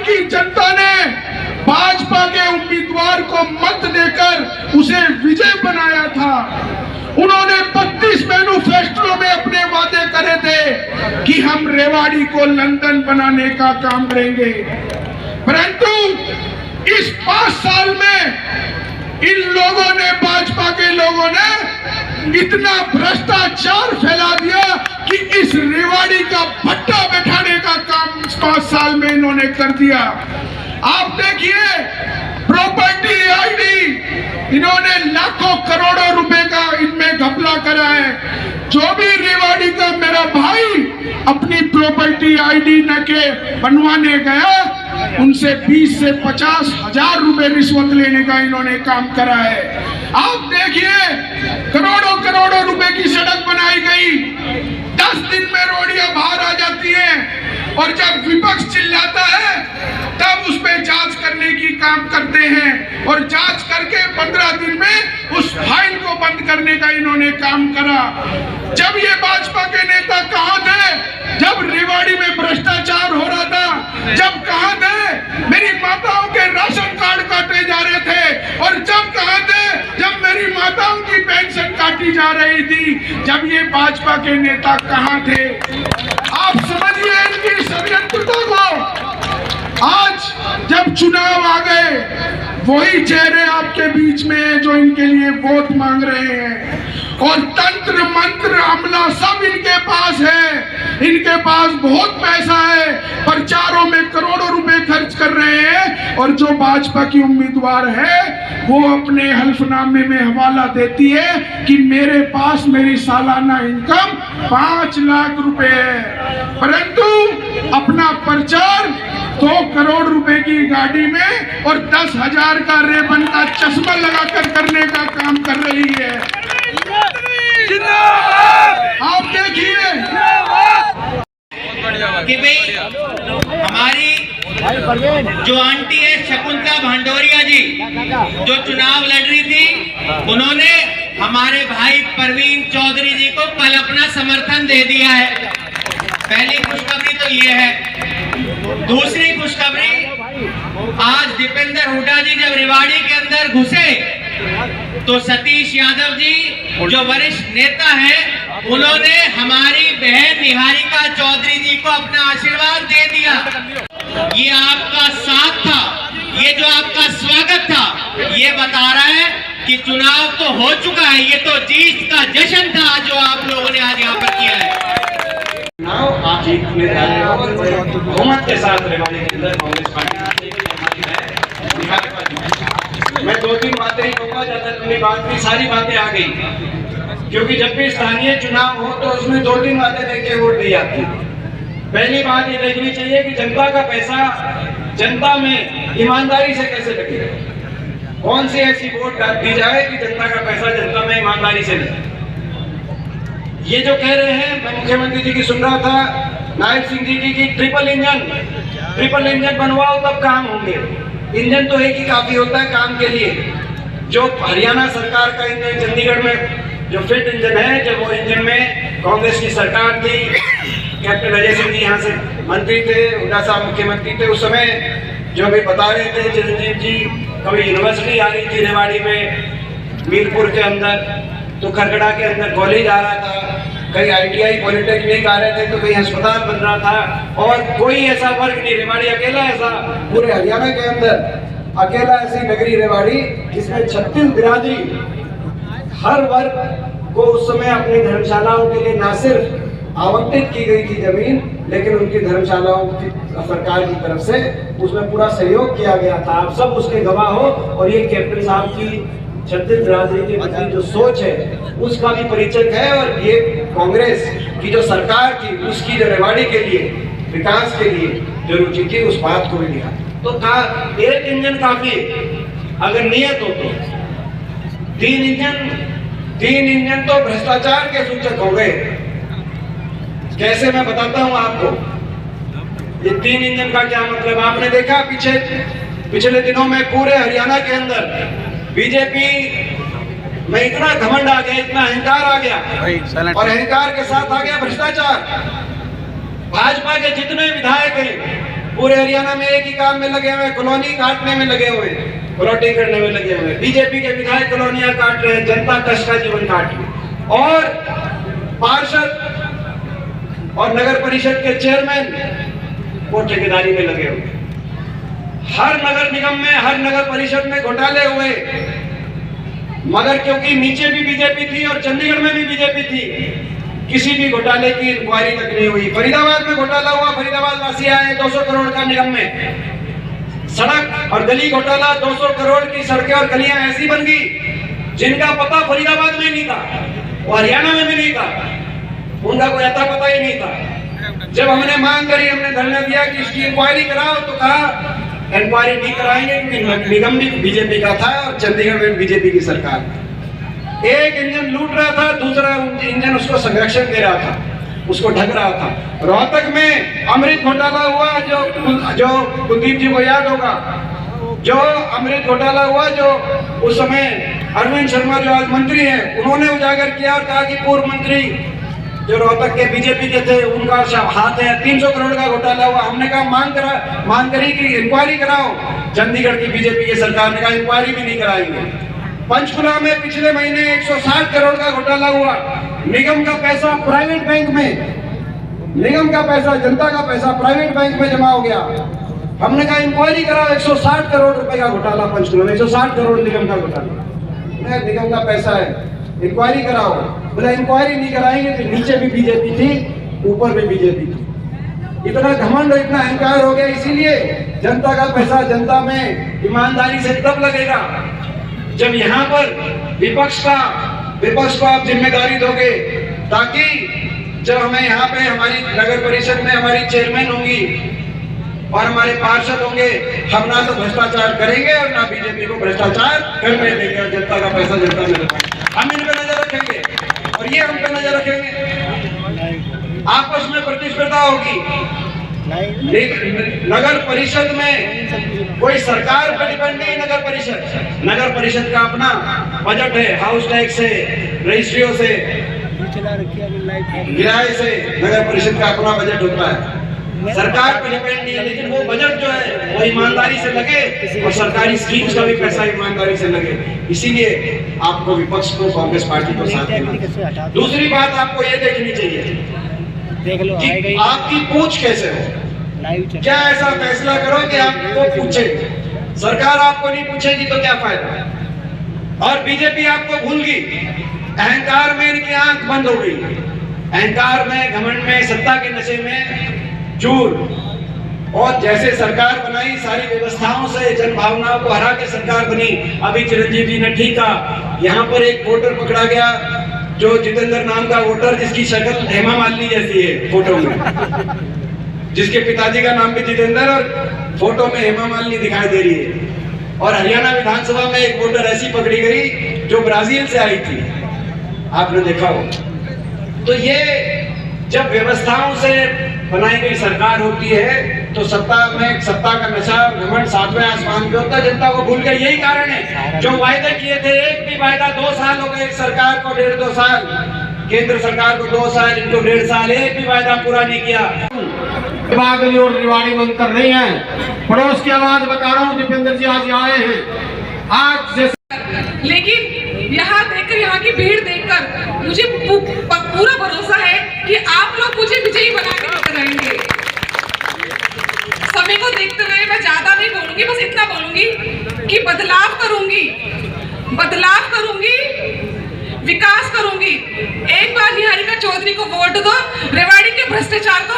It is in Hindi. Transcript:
की जनता ने भाजपा के उम्मीदवार को मत देकर उसे विजय बनाया था। उन्होंने 32 मैनिफेस्टो में अपने वादे करे थे कि हम रेवाड़ी को लंदन बनाने का काम करेंगे, परंतु इस 5 साल में इन लोगों ने, भाजपा के लोगों ने इतना भ्रष्टाचार फैला दिया कि इस रेवाड़ी का भट्टा बैठाने का काम 5 साल में इन्होंने कर दिया। आप देखिए, प्रॉपर्टी आईडी इन्होंने लाखों करोड़ों रुपए का इनमें घपला करा है। जो भी रेवाड़ी का मेरा भाई अपनी प्रॉपर्टी आईडी न के बनवाने गया, उनसे 20 से 50 हजार रुपए रिश्वत लेने का इन्होंने काम करा है। आप देखिए, करोड़ों करोड़ों रुपए की सड़क बनाई गई, 10 दिन में रोडियां बाहर आ जाती हैं, और जब विपक्ष चिल्लाता है तब उस पे जांच करने की काम करते हैं, और जांच करके 15 दिन में उस फाइल को बंद करने का इन्होंने काम करा। जब ये भाजपा के नेता कहां थे जब रेवाड़ी में भ्रष्टाचार हो रहा था? जब कहां थे मेरी माताओं के राशन कार्ड काटे जा रहे थे? और जब कहां थे जब मेरी माताओं की पेंशन काटी जा रही थी? जब ये भाजपा के नेता कहां थे? आप समझिए इनकी षड्यंत्रता को। आज जब चुनाव आ गए, वही चेहरे आपके बीच में हैं जो इनके लिए वोट मांग रहे हैं, और तंत्र मंत्र अमला सब इनके पास है। इनके पास बहुत पैसा है, प्रचारों में करोड़ों रुपए खर्च कर रहे हैं, और जो भाजपा की उम्मीदवार है वो अपने हल्फनामे में हवाला देती है कि मेरे पास मेरी सालाना इनकम 5 लाख रुपए है, परंतु अपना प्रचार 2 करोड़ रुपए की गाड़ी में और 10,000 का रेबन का चश्मा लगाकर करने का काम कर रही है। आप देखिए कि भाई हमारी जो आंटी है शकुंतला भंडोरिया जी, जो चुनाव लड़ रही थी, उन्होंने हमारे भाई परवीन चौधरी जी को कल अपना समर्थन दे दिया है। पहली खुशखबरी तो ये है। दूसरी खुशखबरी, आज दीपेंद्र हुड्डा जी जब रेवाड़ी के अंदर घुसे तो सतीश यादव जी जो वरिष्ठ नेता हैं, उन्होंने हमारी बहन निहारिका चौधरी जी को अपना आशीर्वाद दे दिया। ये आपका साथ था, ये जो आपका स्वागत था, ये बता रहा है कि चुनाव तो हो चुका है, ये तो जीत का जश्न था जो आप लोगों ने आज यहाँ पर किया है। आप जीतने जा रहे हो बहुमत के साथ रेवाड़ी के अंदर कांग्रेस पार्टी है। मैं 2-3 बातें ही कहूँगा, ज्यादा लंबी बात नहीं, सारी बातें आ गई, क्योंकि जब भी स्थानीय चुनाव हो तो उसमें 2-3 बातें देके वोट दी जाती है। पहली बात ये देखनी चाहिए कि जनता का पैसा जनता में ईमानदारी से कैसे लगे। कौन सी ऐसी वोट दी जाए कि जनता का पैसा जनता में ईमानदारी से लगे। ये जो कह रहे हैं, मैं मुख्यमंत्री जी की सुन रहा था, नायब सिंह जी की, ट्रिपल इंजन बनवाओ तब काम होंगे। इंजन तो एक ही काफी होता है काम के लिए। जो हरियाणा सरकार का इंजन चंडीगढ़ में जो फिट इंजन है, जब वो इंजन में कांग्रेस की सरकार थी, कैप्टन अजय सिंह जी यहाँ से मंत्री थे, हुड्डा साहब मुख्यमंत्री थे, उस समय जो भी बता रहे थे चिरंजीव जी, कभी यूनिवर्सिटी आ रही थी रेवाड़ी में, मीरपुर के अंदर, तो खरगड़ा के अंदर कॉलेज आ रहा था, कहीं ITI पॉलिटेक्निक आ रहे थे, तो कहीं अस्पताल बन रहा था, और कोई ऐसा वर्ग नहीं, रेवाड़ी अकेला ऐसा पूरे हरियाणा के अंदर अकेला ऐसी नगरी रेवाड़ी जिसमें 36 बिरादरी हर वर्ग को उस समय अपनी धर्मशालाओं के लिए ना सिर्फ आवंटित की गई थी जमीन, लेकिन उनकी धर्मशालाओं की सरकार की तरफ से उसमें पूरा सहयोग किया गया था। आप सब उसके गवाह हो, और ये कैप्टन साहब की 36 बिरादरी के प्रति जो सोच है उसका भी परिचय है, और ये कांग्रेस की जो सरकार थी उसकी जो रेवाड़ी के लिए विकास के लिए जो रुचि थी, उस बात को भी दिखा। तो कहा एक इंजन काफी, अगर नियत हो तो 3 इंजन तो भ्रष्टाचार के सूचक हो गए। कैसे, मैं बताता हूं आपको। ये 3 इंजन का क्या मतलब, आपने देखा पिछले दिनों में पूरे हरियाणा के अंदर बीजेपी में इतना घमंड आ गया, इतना अहंकार आ गया, और अहंकार के साथ आ गया भ्रष्टाचार। भाजपा के जितने विधायक हैं पूरे हरियाणा में एक ही काम में लगे हुए, कॉलोनी काटने में लगे हुए, प्लॉटिंग करने में लगे हुए। बीजेपी के विधायक कॉलोनियां काट रहे हैं, जनता कष्ट का जीवन काट रही है। और पार्षद और नगर परिषद के चेयरमैन वो ठेकेदारी में लगे हुए। हर नगर निगम में, हर नगर परिषद में घोटाले हुए, मगर क्योंकि नीचे भी बीजेपी थी और चंडीगढ़ में भी बीजेपी थी, किसी भी घोटाले की इंक्वायरी तक नहीं हुई। फरीदाबाद में घोटाला हुआ, फरीदाबाद वासी आए 200 करोड़ का निगम में। सड़क और गली घोटाला, 200 करोड़ की सड़कें और गलियां ऐसी बन गई जिनका पता फरीदाबाद में नहीं था और हरियाणा में भी नहीं था, उनका कोई अता पता ही नहीं था। जब हमने मांग करी, हमने धरना दिया कि इसकी इंक्वायरी कराओ, तो कहा इंक्वायरी नहीं कराएंगे क्योंकि निगम भी बीजेपी का था और चंडीगढ़ में बीजेपी की सरकार। एक इंजन लूट रहा था, दूसरा इंजन उसको संरक्षण दे रहा था, उसको ढक रहा था। रोहतक में अमृत घोटाला हुआ, जो कुलदीप जी को याद होगा, जो अमृत घोटाला हुआ, जो उस समय अरविंद शर्मा जो आज मंत्री हैं, उन्होंने उजागर किया और कहा कि पूर्व मंत्री जो रोहतक के बीजेपी के थे उनका हाथ है। 300 करोड़ का घोटाला हुआ। हमने कहा मांग करी कि इंक्वायरी कराओ, चंडीगढ़ की बीजेपी की सरकार ने कहा इंक्वायरी भी नहीं कराएंगे। पंचकुला में पिछले महीने 160 करोड़ का घोटाला हुआ, निगम का पैसा प्राइवेट बैंक में, निगम का पैसा, जनता का पैसा प्राइवेट बैंक में जमा हो गया। हमने कहा इंक्वायरी कराओ, 160 करोड़ रुपए का घोटाला पंचकुला में, 160 करोड़ निगम का घोटाला, निगम का पैसा है, इंक्वायरी कराओ। बोला इंक्वायरी नहीं कराएंगे, तो नीचे भी बीजेपी थी, ऊपर भी बीजेपी थी। इतना घमंड और इतना अहंकार हो गया। इसीलिए जनता का पैसा जनता में ईमानदारी से तब लगेगा जब यहाँ पर विपक्ष को आप जिम्मेदारी दोगे, ताकि जब हमें यहाँ पे हमारी नगर परिषद में हमारी चेयरमैन होंगी और हमारे पार्षद होंगे, हम ना तो भ्रष्टाचार करेंगे और ना बीजेपी को भ्रष्टाचार करने देंगे और जनता का पैसा जनता में लगाएंगे। हम इन पे नजर रखेंगे और ये हम पे नजर रखेंगे। आपस में प्रतिस्पर्धा होगी। नगर परिषद में कोई सरकार पर डिपेंड नहीं। नगर परिषद का अपना बजट है, हाउस टैक्स से, रजिस्ट्रियों से, किराए से नगर परिषद का अपना बजट होता है। सरकार पर डिपेंड नहीं है, लेकिन वो बजट जो है वो ईमानदारी से लगे और सरकारी स्कीम्स का भी पैसा ईमानदारी से लगे। इसीलिए आपको विपक्ष को, कांग्रेस पार्टी को साथ देना। दूसरी बात आपको ये देखनी चाहिए कि आपकी पूछ कैसे हो। क्या ऐसा फैसला करो कि आपको पूछे, सरकार आपको नहीं पूछेगी तो क्या फायदा। और बीजेपी आपको भूल गई, अहंकार में इनकी आंख बंद हो गई। अहंकार में, घमंड में, सत्ता के नशे में चूर। और जैसे सरकार बनाई, सारी व्यवस्थाओं से जन भावनाओं को हरा के सरकार बनी। अभी चिरंजीव जी ने ठीक कहा, यहाँ पर एक वोटर पकड़ा गया, जो जितेंद्र नाम का वोटर, जिसकी शक्ल हेमा मालिनी जैसी है फोटो में, जिसके पिताजी का नाम भी जितेंद्र और फोटो में हेमा मालिनी दिखाई दे रही है। और हरियाणा विधानसभा में एक वोटर ऐसी पकड़ी गई जो ब्राजील से आई थी, आपने देखा हो। तो ये जब व्यवस्थाओं से बनाई गई सरकार होती है तो सत्ता का नशा, घमंड सातवें आसमान पे होता है। जनता को भूल गए, यही कारण है। जो वायदे किए थे, एक भी वायदा, 2 साल हो गए सरकार को, 1.5-2 साल, केंद्र सरकार को 2 साल, इनको 1.5 साल, एक भी वायदा पूरा नहीं किया। बागली और रिवाड़ी बंद कर रही है। पड़ोस की आवाज बता रहा हूँ, दीपेंद्र जी आज आए हैं आज जैसे, लेकिन यहाँ देखकर, यहाँ की भीड़ देखकर मुझे पूरा भरोसा है कि आप लोग मुझे विजयी बना के लेकर रहेंगे। समय को देखते हुए मैं ज्यादा नहीं बोलूंगी, बस इतना बोलूंगी कि बदलाव करूंगी, विकास करूंगी। एक बार निहारिका चौधरी को वोट दो, रेवाड़ी के भ्रष्टाचार को